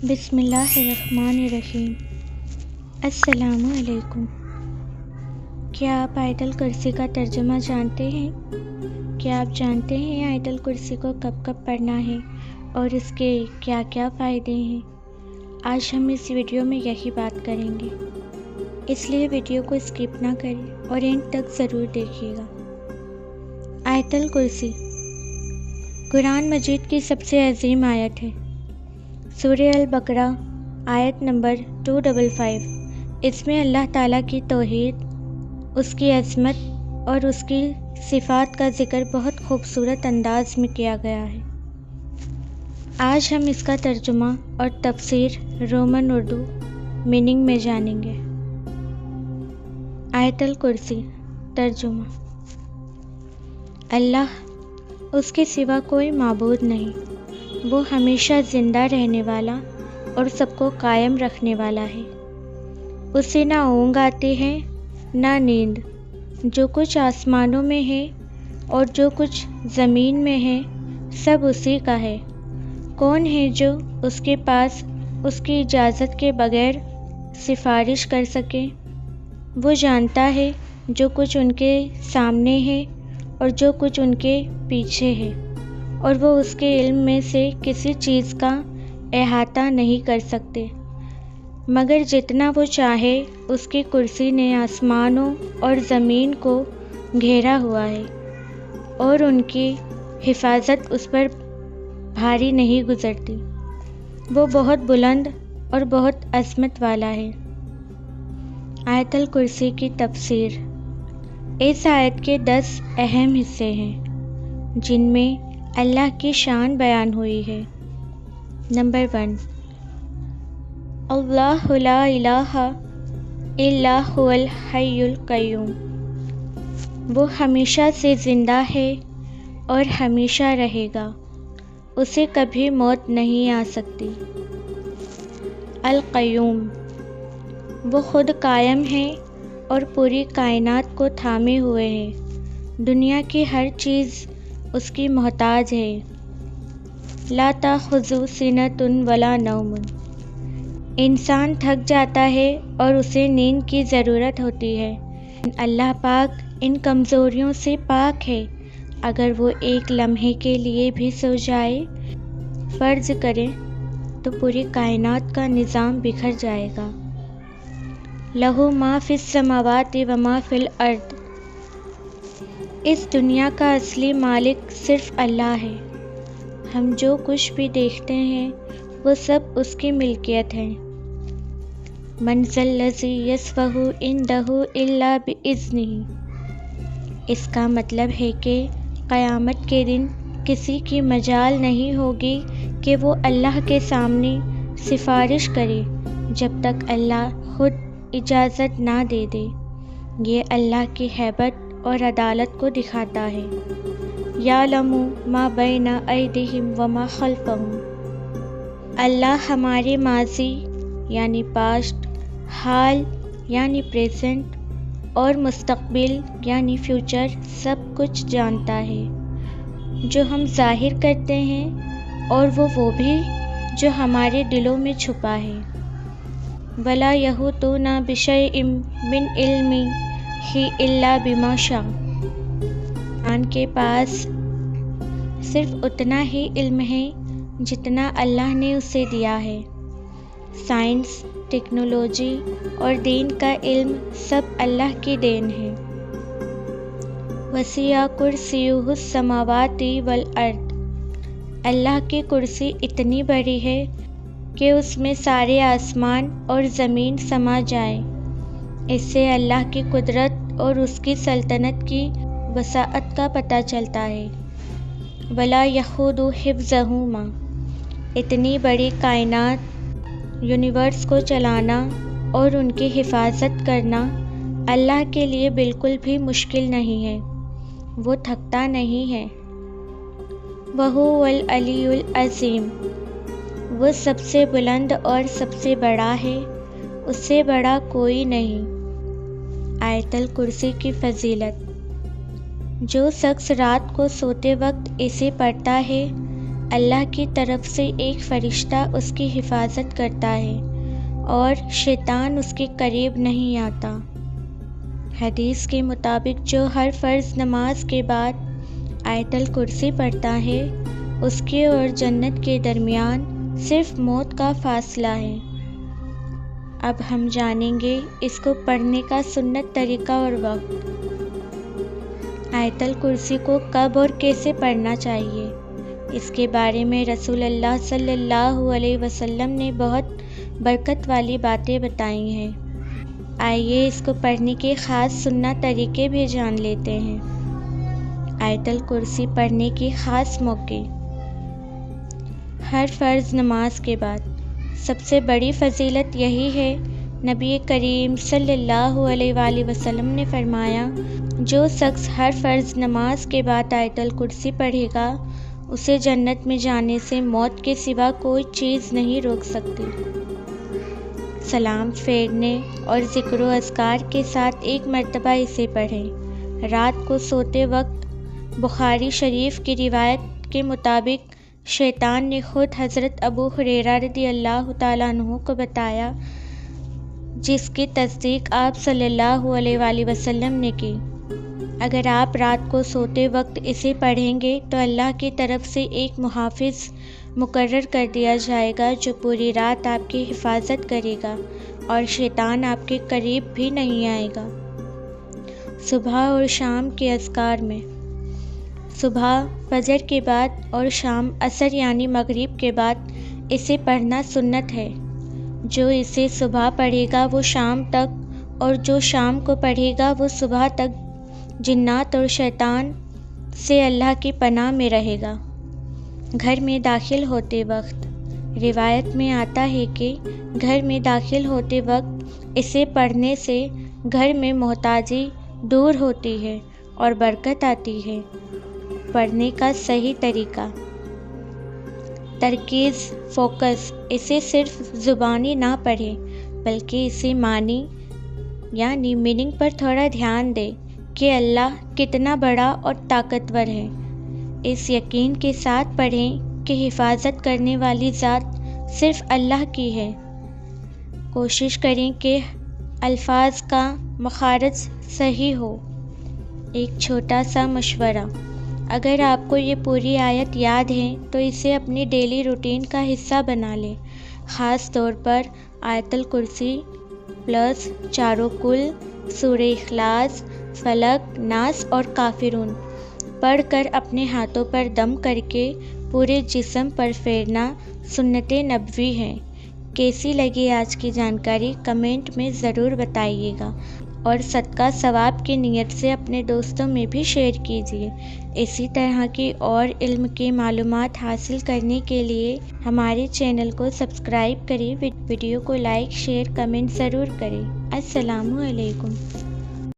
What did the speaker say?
بسم اللہ الرحمن الرحیم۔ السلام علیکم۔ کیا آپ آیت الکرسی کا ترجمہ جانتے ہیں؟ کیا آپ جانتے ہیں آیت الکرسی کو کب کب پڑھنا ہے اور اس کے کیا کیا فائدے ہیں؟ آج ہم اس ویڈیو میں یہی بات کریں گے، اس لیے ویڈیو کو اسکپ نہ کریں اور اینڈ تک ضرور دیکھیے گا۔ آیت الکرسی قرآن مجید کی سب سے عظیم آیت ہے۔ سورہ البقرہ آیت نمبر 255۔ اس میں اللہ تعالیٰ کی توحید، اس کی عظمت اور اس کی صفات کا ذکر بہت خوبصورت انداز میں کیا گیا ہے۔ آج ہم اس کا ترجمہ اور تفسیر رومن اردو میننگ میں جانیں گے۔ آیت الکرسی ترجمہ: اللہ، اس کے سوا کوئی معبود نہیں، وہ ہمیشہ زندہ رہنے والا اور سب کو قائم رکھنے والا ہے۔ اسے نہ اونگ آتی ہے نہ نیند۔ جو کچھ آسمانوں میں ہے اور جو کچھ زمین میں ہے سب اسی کا ہے۔ کون ہے جو اس کے پاس اس کی اجازت کے بغیر سفارش کر سکے؟ وہ جانتا ہے جو کچھ ان کے سامنے ہے اور جو کچھ ان کے پیچھے ہے، اور وہ اس کے علم میں سے کسی چیز کا احاطہ نہیں کر سکتے مگر جتنا وہ چاہے۔ اس کی کرسی نے آسمانوں اور زمین کو گھیرا ہوا ہے اور ان کی حفاظت اس پر بھاری نہیں گزرتی۔ وہ بہت بلند اور بہت عظمت والا ہے۔ آیت الکرسی کی تفسیر۔ اس آیت کے 10 اہم حصے ہیں جن میں اللہ کی شان بیان ہوئی ہے۔ نمبر 1، اللہ لا الہ الا هو الحی القیوم۔ وہ ہمیشہ سے زندہ ہے اور ہمیشہ رہے گا، اسے کبھی موت نہیں آ سکتی۔ القیوم، وہ خود قائم ہے اور پوری کائنات کو تھامے ہوئے ہے۔ دنیا کی ہر چیز اس کی محتاج ہے۔ لا تأخذہ سنۃ ولا نوم۔ انسان تھک جاتا ہے اور اسے نیند کی ضرورت ہوتی ہے۔ اللہ پاک ان کمزوریوں سے پاک ہے۔ اگر وہ ایک لمحے کے لیے بھی سو جائے، فرض کریں، تو پوری کائنات کا نظام بکھر جائے گا۔ لہ ما فی السماوات و ما فی الارض۔ اس دنیا کا اصلی مالک صرف اللہ ہے۔ ہم جو کچھ بھی دیکھتے ہیں وہ سب اس کی ملکیت ہے۔ من ذا الذی یشفع عندہ الا بإذنہ۔ اس کا مطلب ہے کہ قیامت کے دن کسی کی مجال نہیں ہوگی کہ وہ اللہ کے سامنے سفارش کرے جب تک اللہ خود اجازت نہ دے دے۔ یہ اللہ کی ہیبت اور عدالت کو دکھاتا ہے۔ یعلم ما بین ایدیہم وما خلفہم۔ اللہ ہمارے ماضی یعنی پاسٹ، حال یعنی پریزنٹ اور مستقبل یعنی فیوچر سب کچھ جانتا ہے، جو ہم ظاہر کرتے ہیں اور وہ بھی جو ہمارے دلوں میں چھپا ہے۔ ولا یحیطون بشیء من علمہ الا بما شاء۔ انسان کے پاس صرف اتنا ہی علم ہے جتنا اللہ نے اسے دیا ہے۔ سائنس، ٹیکنالوجی اور دین کا علم سب اللہ کی دین ہے۔ وسع کرسیہ السماوات والارض۔ اللہ کی کرسی اتنی بڑی ہے کہ اس میں سارے آسمان اور زمین سما جائیں۔ اس سے اللہ کی قدرت اور اس کی سلطنت کی وسعت کا پتہ چلتا ہے۔ ولا یؤود حفظہما۔ اتنی بڑی کائنات، یونیورس کو چلانا اور ان کی حفاظت کرنا اللہ کے لیے بالکل بھی مشکل نہیں ہے، وہ تھکتا نہیں ہے۔ وہو العلی العظیم۔ وہ سب سے بلند اور سب سے بڑا ہے، اس سے بڑا کوئی نہیں۔ آیت الکرسی کی فضیلت۔ جو شخص رات کو سوتے وقت اسے پڑھتا ہے اللہ کی طرف سے ایک فرشتہ اس کی حفاظت کرتا ہے اور شیطان اس کے قریب نہیں آتا۔ حدیث کے مطابق جو ہر فرض نماز کے بعد آیت الکرسی پڑھتا ہے اس کے اور جنت کے درمیان صرف موت کا فاصلہ ہے۔ اب ہم جانیں گے اس کو پڑھنے کا سنت طریقہ اور وقت۔ آیت الکرسی کو کب اور کیسے پڑھنا چاہیے، اس کے بارے میں رسول اللہ صلی اللہ علیہ وسلم نے بہت برکت والی باتیں بتائی ہیں۔ آئیے اس کو پڑھنے کے خاص سنت طریقے بھی جان لیتے ہیں۔ آیت الکرسی پڑھنے کے خاص موقع: ہر فرض نماز کے بعد۔ سب سے بڑی فضیلت یہی ہے، نبی کریم صلی اللہ علیہ وآلہ وسلم نے فرمایا، جو شخص ہر فرض نماز کے بعد آیت الکرسی پڑھے گا اسے جنت میں جانے سے موت کے سوا کوئی چیز نہیں روک سکتی۔ سلام پھیرنے اور ذکر و اذکار کے ساتھ ایک مرتبہ اسے پڑھیں۔ رات کو سوتے وقت بخاری شریف کی روایت کے مطابق شیطان نے خود حضرت ابو ہریرہ رضی اللہ تعالیٰ عنہ کو بتایا، جس کی تصدیق آپ صلی اللہ علیہ وآلہ وسلم نے کی۔ اگر آپ رات کو سوتے وقت اسے پڑھیں گے تو اللہ کی طرف سے ایک محافظ مقرر کر دیا جائے گا جو پوری رات آپ کی حفاظت کرے گا اور شیطان آپ کے قریب بھی نہیں آئے گا۔ صبح اور شام کے اذکار میں: صبح فجر کے بعد اور شام عصر یعنی مغرب کے بعد اسے پڑھنا سنت ہے۔ جو اسے صبح پڑھے گا وہ شام تک اور جو شام کو پڑھے گا وہ صبح تک جنات اور شیطان سے اللہ کی پناہ میں رہے گا۔ گھر میں داخل ہوتے وقت: روایت میں آتا ہے کہ گھر میں داخل ہوتے وقت اسے پڑھنے سے گھر میں محتاجی دور ہوتی ہے اور برکت آتی ہے۔ پڑھنے کا صحیح طریقہ: ترکیز، فوکس: اسے صرف زبانی نہ پڑھیں بلکہ اسے معنی یعنی میننگ پر تھوڑا دھیان دیں کہ اللہ کتنا بڑا اور طاقتور ہے۔ اس یقین کے ساتھ پڑھیں کہ حفاظت کرنے والی ذات صرف اللہ کی ہے۔ کوشش کریں کہ الفاظ کا مخارج صحیح ہو۔ ایک چھوٹا سا مشورہ: اگر آپ کو یہ پوری آیت یاد ہے تو اسے اپنی ڈیلی روٹین کا حصہ بنا لیں۔ خاص طور پر آیت الکرسی پلس چاروں کل، سورہ اخلاص، فلق، ناس اور کافرون پڑھ کر اپنے ہاتھوں پر دم کر کے پورے جسم پر پھیرنا سنت نبوی ہے۔ کیسی لگی آج کی جانکاری کمنٹ میں ضرور بتائیے گا اور صدقہ ثواب کی نیت سے اپنے دوستوں میں بھی شیئر کیجیے۔ اسی طرح کی اور علم کی معلومات حاصل کرنے کے لیے ہمارے چینل کو سبسکرائب کریں، ویڈیو کو لائک، شیئر، کمنٹ ضرور کریں۔ السلام علیکم۔